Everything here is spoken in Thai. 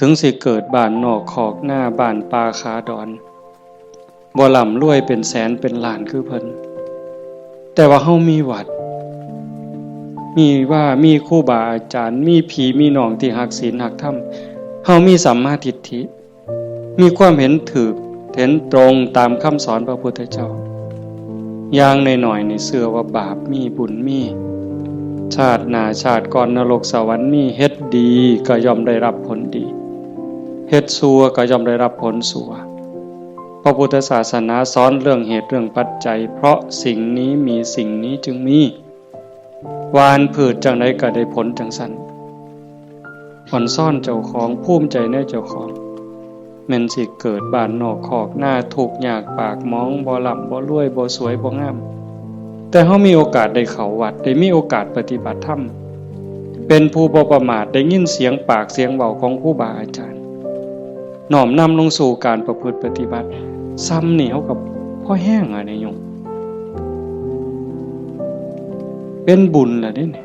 ถึงสิเกิดบ้านนอกคอกหน้าบ้านป่าขาดอนบ่ร่ำรวยเป็นแสนเป็นล้านคือเพิ่นแต่ว่าเฮามีวัดมีครูบาอาจารย์มีพี่มีน้องที่รักศีลรักธรรมเฮามีสัมมาทิฏฐิมีความเห็นถูกเห็นตรงตามคำสอนพระพุทธเจ้าอย่างน้อยๆนี่เชื่อว่าบาปมีบุญมีชาติหน้าชาติก่อนนรกสวรรค์มีเฮ็ดดีก็ย่อมได้รับผลดีเฮ็ดชั่วก็ย่อมได้รับผลชั่วพระพุทธศาสนาสอนเรื่องเหตุเรื่องปัจจัยเพราะสิ่งนี้มีสิ่งนี้จึงมีวานพืชจังไดก็ได้ผลจังซั่นอ่อนซ่อนเจ้าของภูมิใจในเจ้าของแม่นสิเกิดบ้านนอกคอกหน้าทุกข์ยากปากหมองบ่ร่ำบ่รวยบ่สวยบ่งามแต่เฮามีโอกาสได้เข้าวัดได้มีโอกาสปฏิบัติธรรมเป็นผู้บ่ประมาทได้ยินเสียงปากเสียงเว้าของครูบาอาจารย์น้อมนำลงสู่การประพฤติปฏิบัติซ้ำนี่เฮาก็พอแห้งอ่ะเนี่ยโยมเป็นบุญล่ะเด้นี่